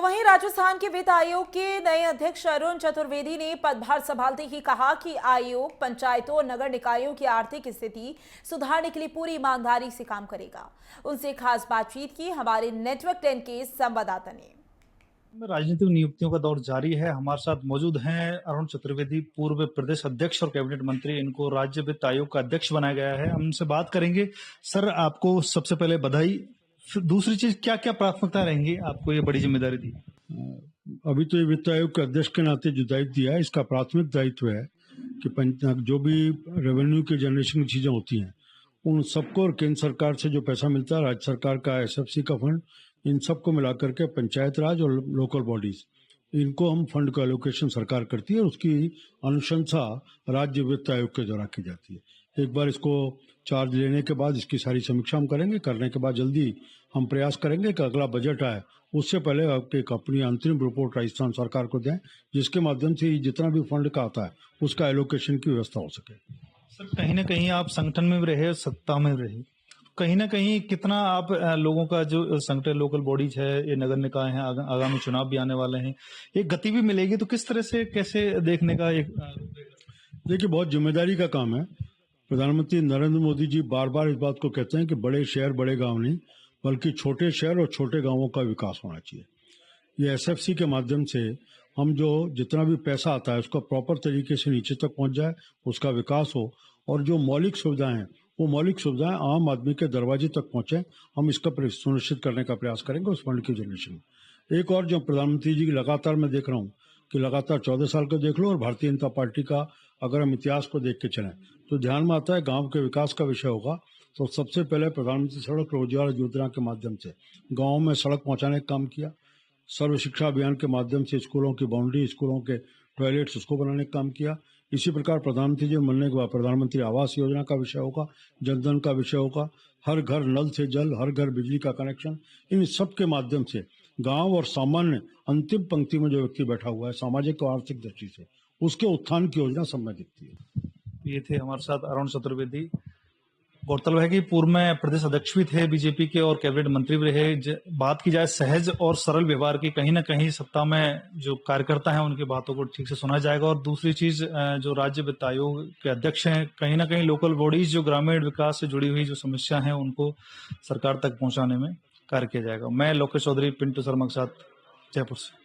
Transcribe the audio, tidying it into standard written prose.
वहीं राजस्थान के वित्त आयोग के नए अध्यक्ष अरुण चतुर्वेदी ने पदभार संभालते ही कहा कि आयोग पंचायतों और नगर निकायों की आर्थिक स्थिति सुधारने के लिए पूरी ईमानदारी से काम करेगा। उनसे खास बातचीत की हमारे नेटवर्क 10 के संवाददाता ने। राजनीतिक नियुक्तियों का दौर जारी है। हमारे साथ मौजूद हैं अरुण चतुर्वेदी, पूर्व प्रदेश अध्यक्ष और कैबिनेट मंत्री। इनको राज्य वित्त आयोग का अध्यक्ष बनाया गया है। हम उनसे बात करेंगे। सर, आपको सबसे पहले बधाई। फिर दूसरी चीज, क्या क्या प्राथमिकता रहेंगी? आपको ये बड़ी जिम्मेदारी दी। अभी तो ये वित्त आयोग के अध्यक्ष के नाते जो दायित्व दिया है, इसका प्राथमिक दायित्व है कि जो भी रेवेन्यू की जनरेशन की चीजें होती हैं उन सबको, और केंद्र सरकार से जो पैसा मिलता है, राज्य सरकार का एसएफसी का फंड, इन सबको मिलाकर के पंचायत राज और लोकल बॉडीज, इनको हम फंड का एलोकेशन सरकार करती है और उसकी अनुशंसा राज्य वित्त आयोग के द्वारा की जाती है। एक बार इसको चार्ज लेने के बाद इसकी सारी समीक्षा हम करेंगे। करने के बाद जल्दी हम प्रयास करेंगे कि अगला बजट आए उससे पहले आपके अपनी अंतरिम रिपोर्ट राजस्थान सरकार को दें, जिसके माध्यम से जितना भी फंड का आता है उसका एलोकेशन की व्यवस्था हो सके। सर, कहीं ना कहीं आप संगठन में भी रहे, सत्ता में भी रहे, कहीं ना कहीं कितना आप लोगों का जो संगठन, लोकल बॉडीज है, ये नगर निकाय है, आगामी चुनाव भी आने वाले हैं, एक गति भी मिलेगी, तो किस तरह से, कैसे देखने का एक देखिए, बहुत जिम्मेदारी का काम है। प्रधानमंत्री नरेंद्र मोदी जी बार बार इस बात को कहते हैं कि बड़े शहर बड़े गांव नहीं, बल्कि छोटे शहर और छोटे गांवों का विकास होना चाहिए। ये एसएफसी के माध्यम से हम जो जितना भी पैसा आता है उसका प्रॉपर तरीके से नीचे तक पहुंच जाए, उसका विकास हो, और जो मौलिक सुविधाएं हैं वो मौलिक सुविधाएं आम आदमी के दरवाजे तक पहुंचे, हम इसका सुनिश्चित करने का प्रयास करेंगे उस फंड की जनरेशन। एक और जो प्रधानमंत्री जी की लगातार मैं देख रहा हूँ कि लगातार 14 साल का देख लो और भारतीय जनता पार्टी का अगर हम इतिहास को देख के चलें तो ध्यान में आता है, गांव के विकास का विषय होगा तो सबसे पहले प्रधानमंत्री सड़क रोजगार योजना के माध्यम से गाँव में सड़क पहुंचाने का काम किया। सर्व शिक्षा अभियान के माध्यम से स्कूलों की बाउंड्री, स्कूलों के टॉयलेट्स, उसको बनाने का काम किया। इसी प्रकार प्रधानमंत्री जी मिलने के बाद प्रधानमंत्री आवास योजना का विषय होगा, जनधन का विषय होगा, हर घर नल से जल, हर घर बिजली का कनेक्शन। इन सब के माध्यम से गांव और सामान्य अंतिम पंक्ति में जो व्यक्ति बैठा हुआ है सामाजिक और आर्थिक दृष्टि से, उसके उत्थान की योजना सब में दिखती है। ये थे हमारे साथ अरुण चतुर्वेदी। गौरतलब है कि पूर्व में प्रदेश अध्यक्ष भी थे बीजेपी के और कैबिनेट मंत्री भी रहे। बात की जाए सहज और सरल व्यवहार की, कहीं ना कहीं सत्ता में जो कार्यकर्ता हैं उनकी बातों को ठीक से सुना जाएगा। और दूसरी चीज, जो राज्य वित्त आयोग के अध्यक्ष हैं, कहीं ना कहीं लोकल बॉडीज जो ग्रामीण विकास से जुड़ी हुई जो समस्या है उनको सरकार तक पहुंचाने में कार्य किया जाएगा। मैं लोकेश चौधरी, पिंटू शर्मा के साथ, जयपुर से।